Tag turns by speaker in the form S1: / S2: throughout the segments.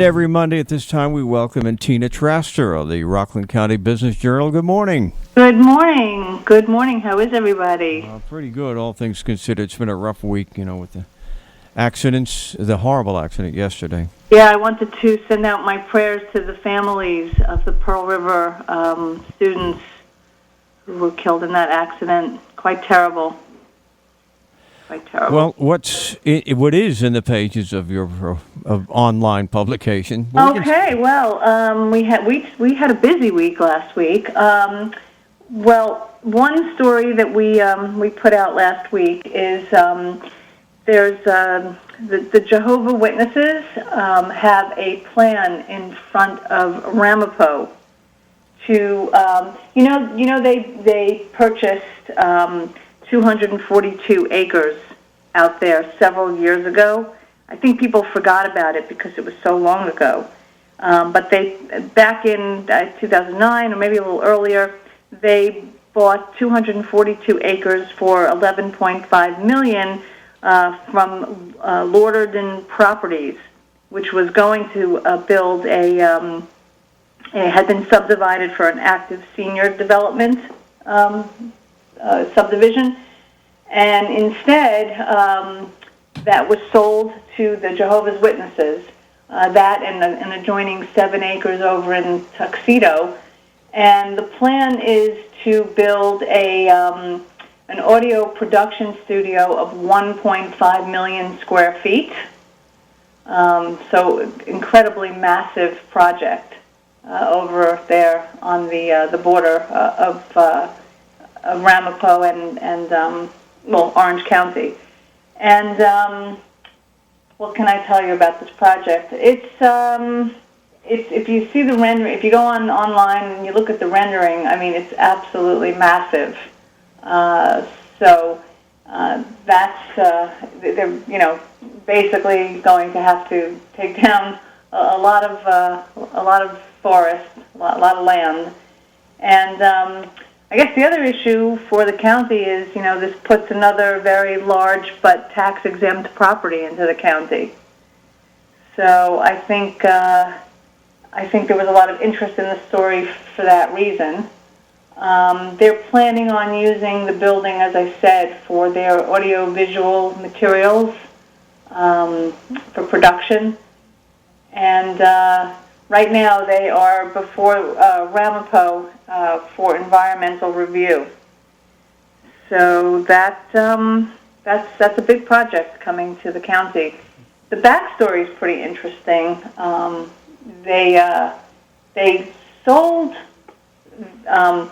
S1: Every Monday at this time, we welcome in Tina Traster of the Rockland County Business Journal. Good morning.
S2: Good morning. Good morning. How is everybody?
S1: Pretty good, all things considered. It's been a rough week, with the accidents, the horrible accident yesterday.
S2: Yeah, I wanted to send out my prayers to the families of the Pearl River students who were killed in that accident. Quite terrible. Quite terrible.
S1: Well, what is in the pages of your online publication?
S2: Okay, well, we had a busy week last week. Well, one story that we put out last week is there's the Jehovah Witnesses have a plan in front of Ramapo to they purchased 242 acres out there several years ago. I think people forgot about it because it was so long ago. But they, back in 2009 or maybe a little earlier, they bought 242 acres for $11.5 million from Lorderden Properties, which was going to build it had been subdivided for an active senior development subdivision, and instead that was sold to the Jehovah's Witnesses, that and an adjoining 7 acres over in Tuxedo. And the plan is to build an audio production studio of 1.5 million square feet. So incredibly massive project over there on the border of Ramapo and Orange County. And what can I tell you about this project? It's if you see the rendering, if you go online and you look at the rendering, I mean, it's absolutely massive. So that's they're basically going to have to take down a lot of forest, a lot of land, and I guess the other issue for the county is, this puts another very large but tax-exempt property into the county. So I think there was a lot of interest in the story for that reason. They're planning on using the building, as I said, for their audiovisual materials for production. And right now they are before Ramapo for environmental review. So that's a big project coming to the county. The backstory is pretty interesting. They sold. I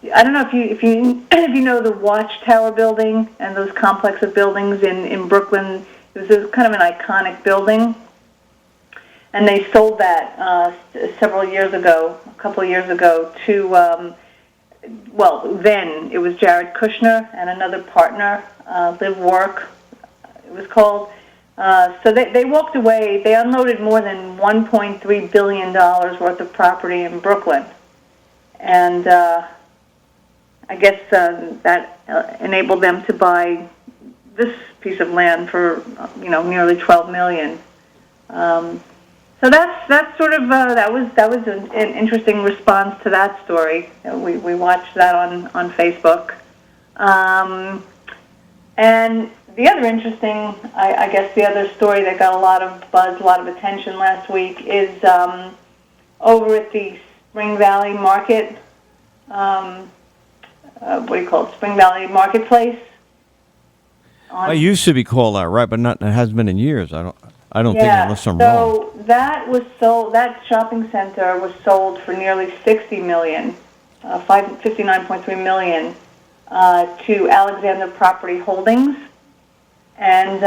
S2: don't know if you know the Watchtower building and those complex of buildings in Brooklyn. It was kind of an iconic building. And they sold that several years ago, a couple of years ago, to, then it was Jared Kushner and another partner, Live Work, it was called. So they walked away. They unloaded more than $1.3 billion worth of property in Brooklyn. And I guess that enabled them to buy this piece of land for, nearly $12 million. So that's sort of that was an interesting response to that story. We watched that on Facebook, and the other interesting, I guess, the other story that got a lot of buzz, a lot of attention last week is over at the Spring Valley Market. What do you call it? Spring Valley Marketplace.
S1: It used to be called that, right? But it hasn't been in years. I don't think, unless I'm wrong.
S2: So that was sold. That shopping center was sold for nearly $60 million, $59.3 million, to Alexander Property Holdings. And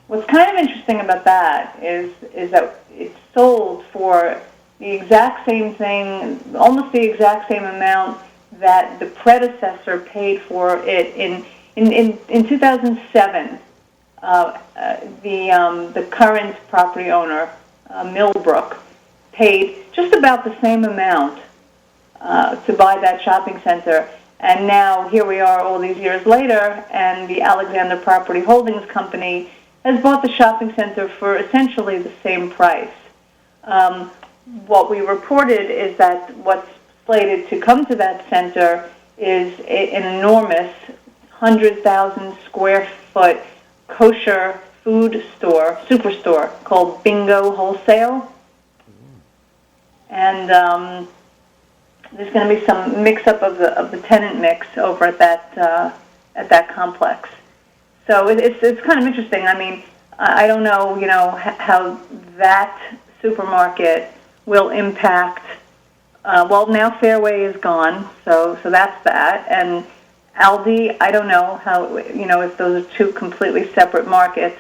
S2: what's kind of interesting about that is that it's sold for the exact same thing, almost the exact same amount that the predecessor paid for it in 2007. The current property owner, Millbrook, paid just about the same amount to buy that shopping center. And now here we are all these years later, and the Alexander Property Holdings Company has bought the shopping center for essentially the same price. What we reported is that what's slated to come to that center is an enormous 100,000 square foot kosher food store, superstore called Bingo Wholesale. And there's going to be some mix-up of the tenant mix over at that complex. So it's kind of interesting. I mean, I don't know, how that supermarket will impact. Well, now Fairway is gone, so that's that. And Aldi, I don't know how, if those are two completely separate markets.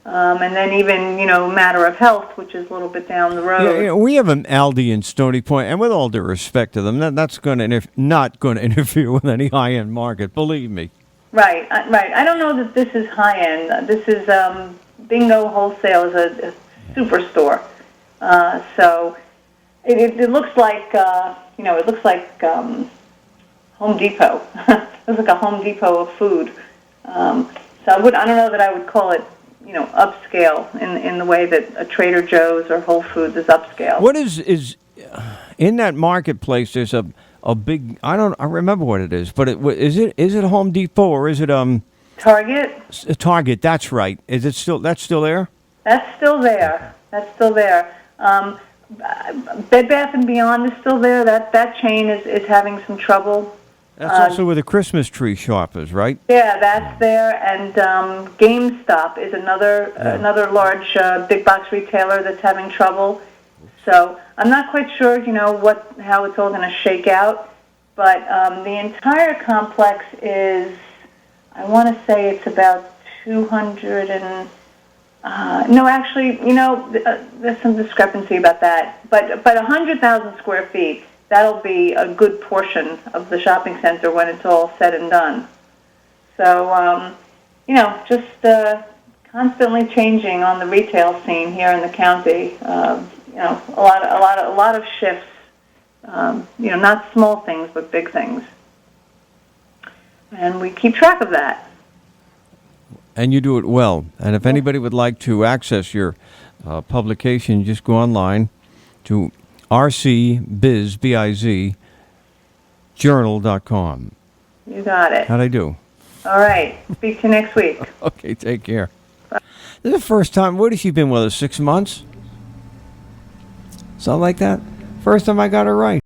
S2: And then even, Matter of Health, which is a little bit down the road.
S1: Yeah, we have an Aldi in Stony Point, and with all due respect to them, that's going to not going to interfere with any high-end market, believe me.
S2: Right. I don't know that this is high-end. This is Bingo Wholesale is a superstore. So it looks like, it looks like Home Depot. It looks like a Home Depot of food. So I don't know that I would call it, upscale in the way that a Trader Joe's or Whole Foods is upscale.
S1: What is in that marketplace? There's a big. I remember what it is, but is it Home Depot or is it
S2: Target?
S1: Target. That's right. Is it still? That's still there?
S2: That's still there. That's still there. Bed Bath and Beyond is still there. That chain is having some trouble.
S1: That's also where the Christmas tree shop is, right?
S2: Yeah, that's there. And GameStop is another large big box retailer that's having trouble. So I'm not quite sure, how it's all going to shake out. But the entire complex is, I want to say it's about 200 and... no, actually, there's some discrepancy about that. But 100,000 square feet, that'll be a good portion of the shopping center when it's all said and done. So, just constantly changing on the retail scene here in the county. A lot of shifts. Not small things, but big things. And we keep track of that.
S1: And you do it well. And if anybody would like to access your publication, just go online to rcbiz, journal.com.
S2: You got it.
S1: How'd I do?
S2: All right. Speak to you next week.
S1: Okay, take care. Bye. This is the first time. What has she been with us? 6 months? Something like that? First time I got her right.